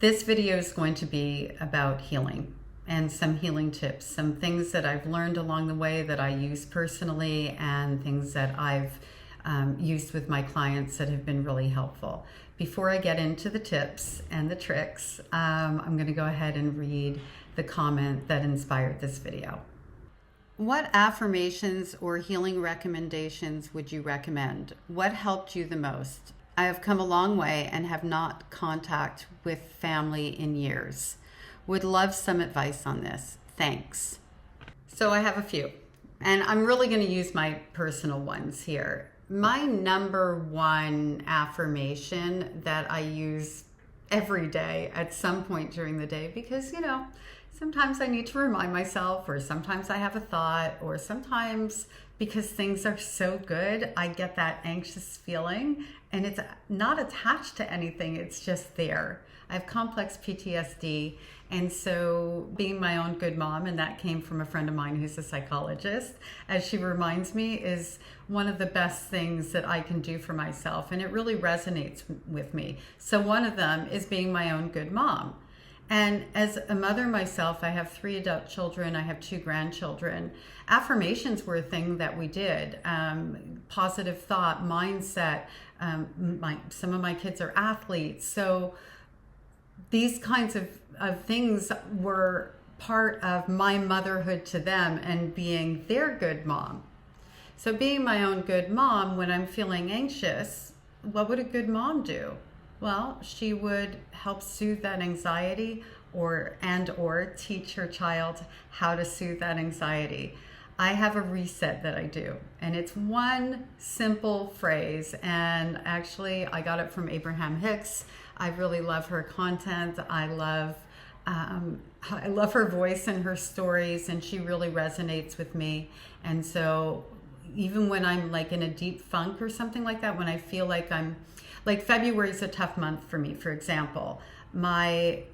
This video is going to be about healing and some healing tips, some things that I've learned along the way that I use personally, and things that I've used with my clients that have been really helpful. Before I get into the tips and the tricks, I'm going to go ahead and read the comment that inspired this video. What affirmations or healing recommendations would you recommend? What helped you the most? I have come a long way and have not contact with family in years. Would love some advice on this. Thanks. So I have a few, and I'm really going to use my personal ones here. My number one affirmation that I use every day at some point during the day, because, sometimes I need to remind myself, or sometimes I have a thought, or sometimes because things are so good, I get that anxious feeling, and it's not attached to anything, it's just there. I have complex PTSD, and so being my own good mom, and that came from a friend of mine who's a psychologist, as she reminds me, is one of the best things that I can do for myself, and it really resonates with me. So one of them is being my own good mom. And as a mother myself, I have 3 adult children, I have 2 grandchildren. Affirmations were a thing that we did. Positive thought, mindset. Some of my kids are athletes. So these kinds of things were part of my motherhood to them and being their good mom. So being my own good mom, when I'm feeling anxious, what would a good mom do? Well, she would help soothe that anxiety or teach her child how to soothe that anxiety. I have a reset that I do, and it's one simple phrase, and actually I got it from Abraham Hicks. I really love her content. I love her voice and her stories, and she really resonates with me. And so even when I'm like in a deep funk or something like that, when I feel like February is a tough month for me, for example. My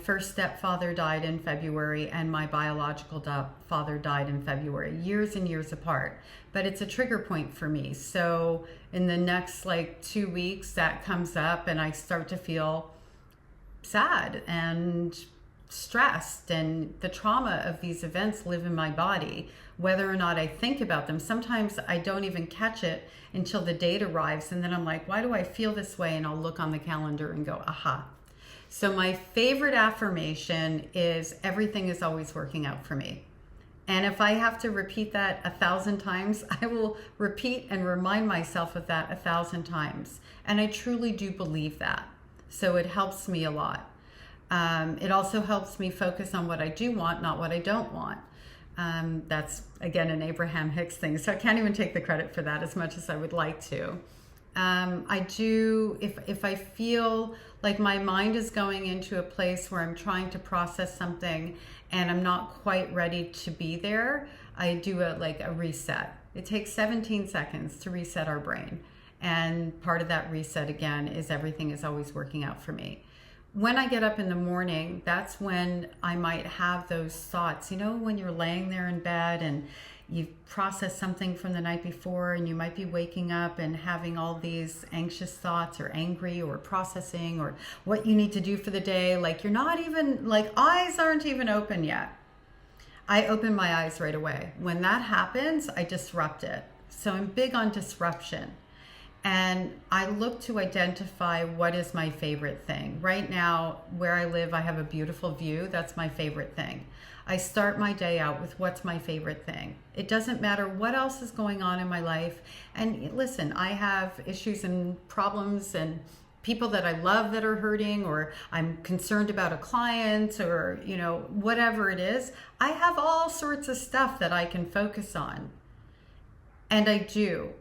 first stepfather died in February, and my biological father died in February, years and years apart. But it's a trigger point for me. So in the next 2 weeks, that comes up, and I start to feel sad and stressed, and the trauma of these events live in my body, whether or not I think about them. Sometimes I don't even catch it until the date arrives, and then I'm like, why do I feel this way? And I'll look on the calendar and go, aha. So my favorite affirmation is everything is always working out for me. And if I have to repeat that 1,000 times, I will repeat and remind myself of that 1,000 times. And I truly do believe that. So it helps me a lot. It also helps me focus on what I do want, not what I don't want. That's, again, an Abraham Hicks thing. So I can't even take the credit for that as much as I would like to. I do, if I feel like my mind is going into a place where I'm trying to process something and I'm not quite ready to be there, I do a reset. It takes 17 seconds to reset our brain. And part of that reset, again, is everything is always working out for me. When I get up in the morning, that's when I might have those thoughts. When you're laying there in bed and you've processed something from the night before, and you might be waking up and having all these anxious thoughts, or angry, or processing, or what you need to do for the day. You're not even, eyes aren't even open yet. I open my eyes right away. When that happens, I disrupt it. So I'm big on disruption. And I look to identify what is my favorite thing. Right now, where I live, I have a beautiful view. That's my favorite thing. I start my day out with what's my favorite thing. It doesn't matter what else is going on in my life. And listen, I have issues and problems and people that I love that are hurting, or I'm concerned about a client, or, whatever it is. I have all sorts of stuff that I can focus on. And I do.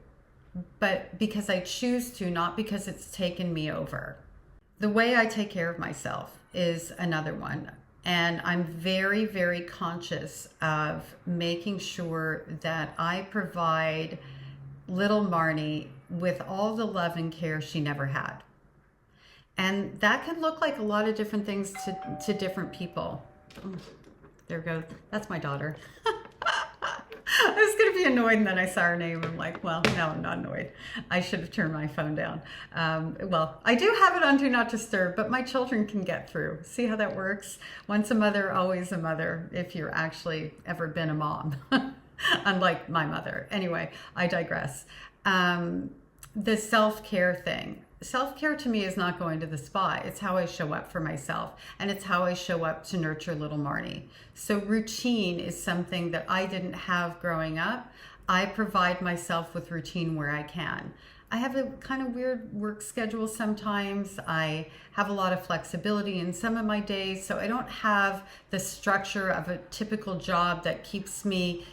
But because I choose to, not because it's taken me over. The way I take care of myself is another one. And I'm very, very conscious of making sure that I provide little Marnie with all the love and care she never had. And that can look like a lot of different things to different people. There goes, that's my daughter. I was going to be annoyed, and then I saw her name. I'm like, well, no, I'm not annoyed. I should have turned my phone down. Well, I do have it on Do Not Disturb, but my children can get through. See how that works? Once a mother, always a mother, if you're actually ever been a mom, unlike my mother. Anyway, I digress. The self-care thing. Self-care to me is not going to the spa. It's how I show up for myself, and it's how I show up to nurture little Marnie. So routine is something that I didn't have growing up. I provide myself with routine where I can. I have a kind of weird work schedule sometimes. I have a lot of flexibility in some of my days, so I don't have the structure of a typical job that keeps me,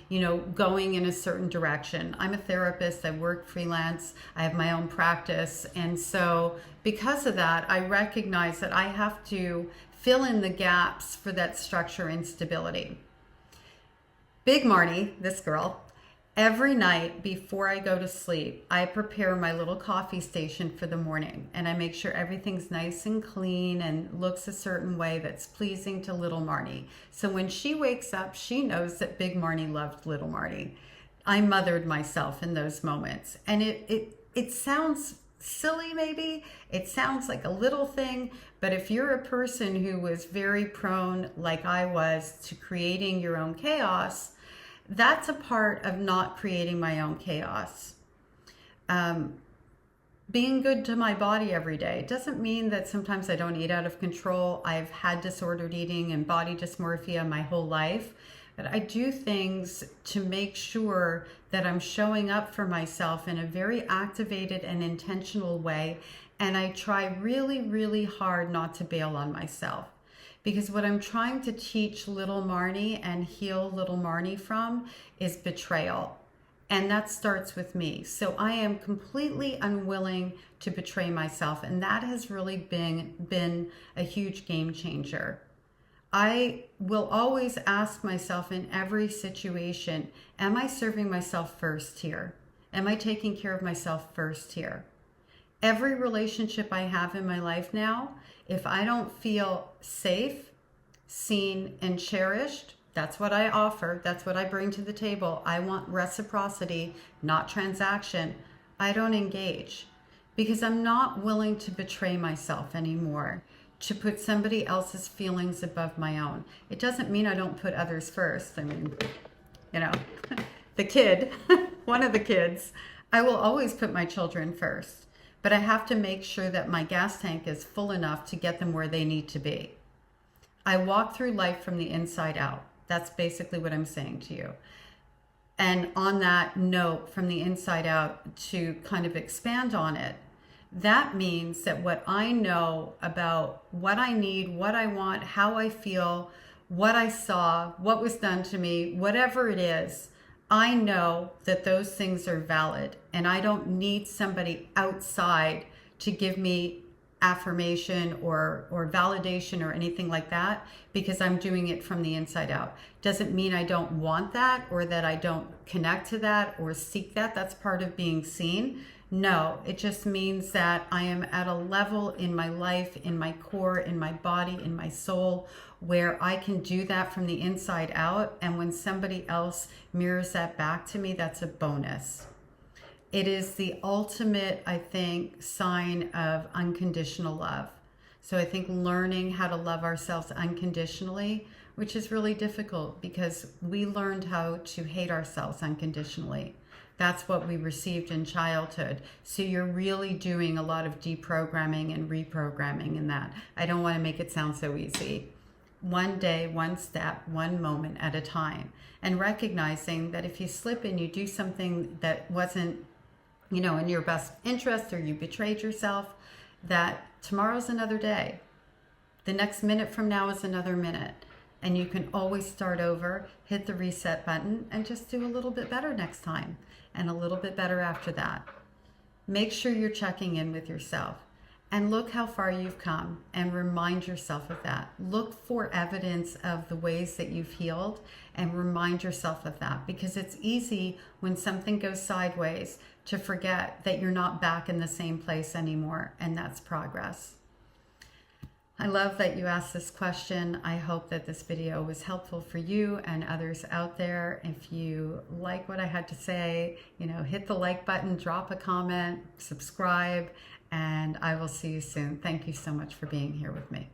going in a certain direction. I'm a therapist, I work freelance, I have my own practice, and so because of that, I recognize that I have to fill in the gaps for that structure and stability. Big Marnie, this girl, every night before I go to sleep, I prepare my little coffee station for the morning, and I make sure everything's nice and clean and looks a certain way that's pleasing to little Marnie. So when she wakes up, she knows that Big Marnie loved little Marnie. I mothered myself in those moments, and it sounds silly, maybe. It sounds like a little thing, but if you're a person who was very prone, like I was, to creating your own chaos, that's a part of not creating my own chaos. Being good to my body every day doesn't mean that sometimes I don't eat out of control. I've had disordered eating and body dysmorphia my whole life, but I do things to make sure that I'm showing up for myself in a very activated and intentional way, and I try really, really hard not to bail on myself. Because what I'm trying to teach little Marnie and heal little Marnie from is betrayal. And that starts with me. So I am completely unwilling to betray myself. And that has really been a huge game changer. I will always ask myself in every situation, am I serving myself first here? Am I taking care of myself first here? Every relationship I have in my life now, if I don't feel safe, seen, and cherished, that's what I offer. That's what I bring to the table. I want reciprocity, not transaction. I don't engage because I'm not willing to betray myself anymore, to put somebody else's feelings above my own. It doesn't mean I don't put others first. I mean, the kid, one of the kids, I will always put my children first. But I have to make sure that my gas tank is full enough to get them where they need to be. I walk through life from the inside out. That's basically what I'm saying to you. And on that note, from the inside out, to kind of expand on it, that means that what I know about what I need, what I want, how I feel, what I saw, what was done to me, whatever it is, I know that those things are valid, and I don't need somebody outside to give me affirmation or validation or anything like that, because I'm doing it from the inside out. Doesn't mean I don't want that or that I don't connect to that or seek that. That's part of being seen. No, it just means that I am at a level in my life, in my core, in my body, in my soul, where I can do that from the inside out. And when somebody else mirrors that back to me, that's a bonus. It is the ultimate, I think, sign of unconditional love. So I think learning how to love ourselves unconditionally, which is really difficult because we learned how to hate ourselves unconditionally. That's what we received in childhood. So you're really doing a lot of deprogramming and reprogramming in that. I don't want to make it sound so easy. One day, one step, one moment at a time. And recognizing that if you slip and you do something that wasn't, in your best interest, or you betrayed yourself, that tomorrow's another day. The next minute from now is another minute. And you can always start over, hit the reset button, and just do a little bit better next time, and a little bit better after that. Make sure you're checking in with yourself. And look how far you've come, and remind yourself of that. Look for evidence of the ways that you've healed, and remind yourself of that, because it's easy when something goes sideways to forget that you're not back in the same place anymore, and that's progress. I love that you asked this question. I hope that this video was helpful for you and others out there. If you like what I had to say, hit the like button, drop a comment, subscribe, and I will see you soon. Thank you so much for being here with me.